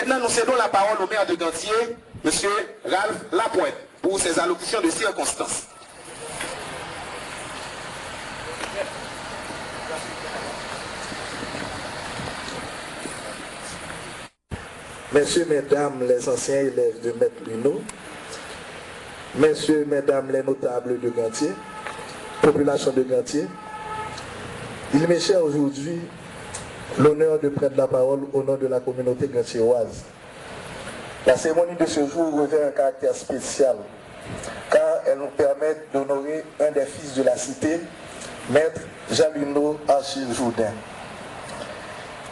Maintenant, nous cédons la parole au maire de Gantier, M. Ralph Lapointe, pour ses allocutions de circonstances. Messieurs, Mesdames, les anciens élèves de Maître Luneau, Messieurs, Mesdames, les notables de Gantier, population de Gantier, il m'est cher aujourd'hui l'honneur de prendre la parole au nom de la communauté gantiéroise. La cérémonie de ce jour revêt un caractère spécial, car elle nous permet d'honorer un des fils de la cité, Maître Jean Luneau Achille Jourdain.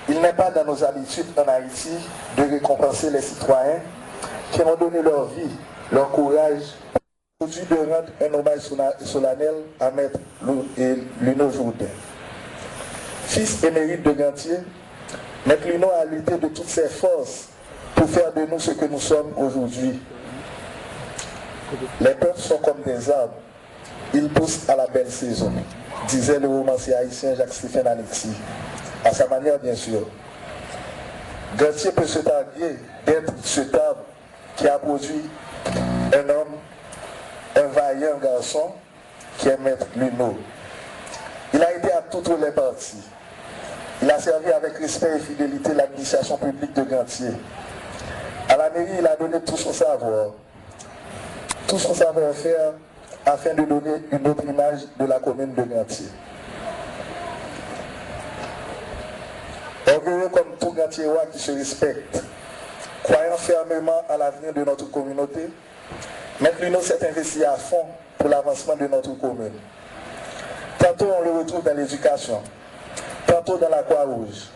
Il n'est pas dans nos habitudes en Haïti de récompenser les citoyens qui ont donné leur vie, leur courage, aujourd'hui de rendre un hommage solennel à Maître Luneau Jourdain. Fils émérite de Gantier, Maître Luneau a lutté de toutes ses forces pour faire de nous ce que nous sommes aujourd'hui. Les peuples sont comme des arbres, ils poussent à la belle saison, disait le romancier haïtien Jacques-Stéphane Alexis, à sa manière bien sûr. Gantier peut se targuer d'être cet arbre qui a produit un homme, un vaillant garçon qui est Maître Luneau. Il a été à toutes les parties. Il a servi avec respect et fidélité l'administration publique de Gantier. À la mairie, il a donné tout son savoir, tout son savoir-faire afin de donner une autre image de la commune de Gantier. Orgueilleux comme tout Gantiérois qui se respecte, croyant fermement à l'avenir de notre communauté, Maître Luneau s'est investi à fond pour l'avancement de notre commune. Tantôt on le retrouve dans l'éducation, tantôt dans la Croix-Rouge,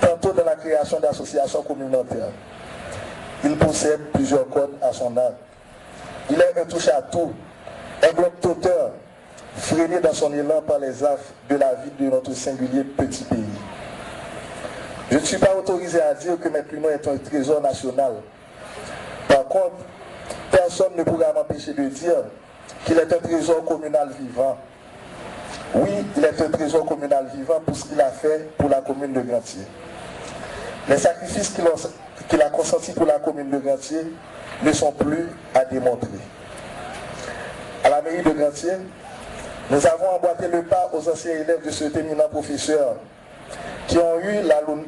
tantôt dans la création d'associations communautaires. Il possède plusieurs codes à son âge. Il est un touche-à-tout, un globe-trotteur, freiné dans son élan par les affres de la vie de notre singulier petit pays. Je ne suis pas autorisé à dire que Maître Luneau est un trésor national. Par contre, personne ne pourra m'empêcher de dire qu'il est un trésor communal vivant. Oui, il est un trésor communal vivant pour ce qu'il a fait pour la commune de Gantier. Les sacrifices qu'il a consentis pour la commune de Gantier ne sont plus à démontrer. À la mairie de Gantier, nous avons emboîté le pas aux anciens élèves de cet éminent professeur qui ont eu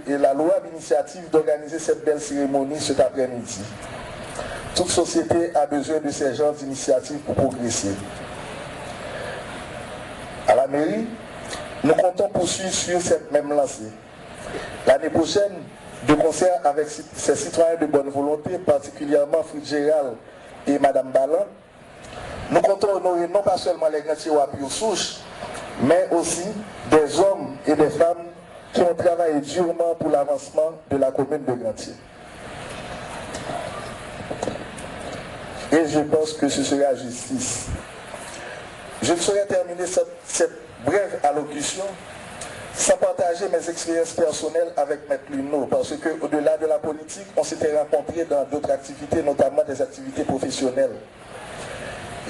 la louable initiative d'organiser cette belle cérémonie cet après-midi. Toute société a besoin de ces genres d'initiatives pour progresser. À la mairie, nous comptons poursuivre sur cette même lancée. L'année prochaine, de concert avec ces citoyens de bonne volonté, particulièrement Fitzgerald et Madame Ballan, nous comptons honorer non pas seulement les Gantiérois pure souche, mais aussi des hommes et des femmes qui ont travaillé durement pour l'avancement de la commune de Gantier. Et je pense que ce sera justice. Je ne saurais terminer cette brève allocution sans partager mes expériences personnelles avec Maître Luneau, parce qu'au-delà de la politique, on s'était rencontrés dans d'autres activités, notamment des activités professionnelles.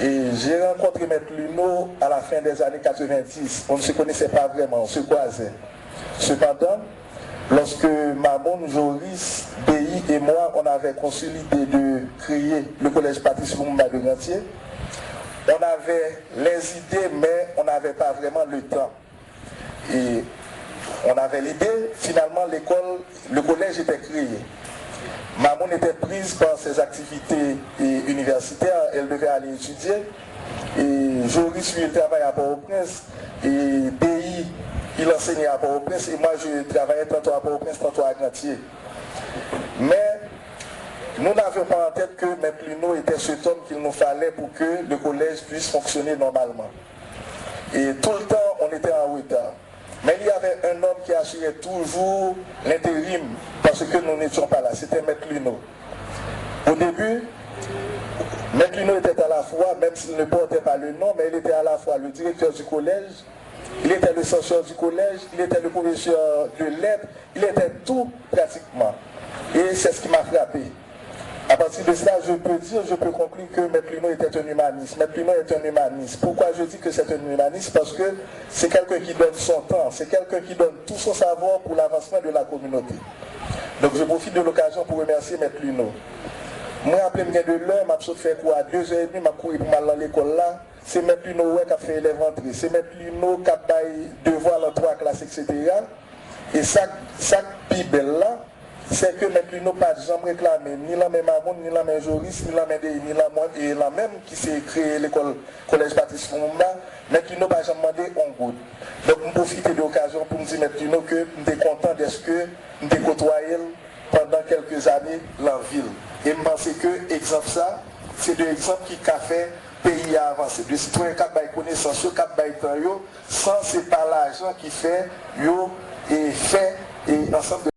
Et j'ai rencontré Maître Luneau à la fin des années 90. On ne se connaissait pas vraiment, on se croisait. Cependant, lorsque Mamoun, Joris, Béhi et moi, on avait conçu l'idée de créer le collège Patrice Lumumba de Gantier, on avait les idées, mais on n'avait pas vraiment le temps. Et on avait l'idée, finalement le collège était créé. Mamoun était prise par ses activités universitaires, elle devait aller étudier. Et Joris, lui, il travaillait à Port-au-Prince. Et Béhi, il enseignait à Port-au-Prince. Et moi, je travaillais tantôt à Port-au-Prince, tantôt à Gantier. Mais nous n'avions pas en tête que Maître Luneau était cet homme qu'il nous fallait pour que le collège puisse fonctionner normalement. Et tout le temps, on était en retard. Mais il y avait un homme qui assurait toujours l'intérim parce que nous n'étions pas là. C'était Maître Luneau. Au début, Maître Luneau était à la fois, même s'il ne portait pas le nom, mais il était à la fois le directeur du collège, il était le censeur du collège, il était le professeur de lettres, il était tout pratiquement. Et c'est ce qui m'a frappé. À partir de cela, je peux conclure que Maître Luneau était un humaniste. Maître Luneau est un humaniste. Pourquoi je dis que c'est un humaniste? Parce que c'est quelqu'un qui donne son temps, c'est quelqu'un qui donne tout son savoir pour l'avancement de la communauté. Donc je profite de l'occasion pour remercier M. Luno. Moi, après, je de l'heure, je suis fait quoi? 2h30, je couru pour aller à l'école là. C'est M. Luno qui a fait les rentrées. C'est M. Luno qui a fait devoir dans 3 classes, etc. Et ça plus belle là, c'est que M. Luno n'a pas jamais réclamé ni la même Amoun, ni la même Joris, ni la même ni la même qui s'est créé l'école collège Patrice Lumumba. M. Luno n'a pas jamais demandé en goutte. Donc, je profite de l'occasion pour me dire M. Luno que je suis content d'être que je suis côtoyé pendant quelques années dans la ville. Et je pense que l'exemple ça, c'est de l'exemple qui a fait pays à avancer. De citoyens qui ont connaissance, qui ont temps, sans c'est pas l'argent qui fait, et fait, et ensemble de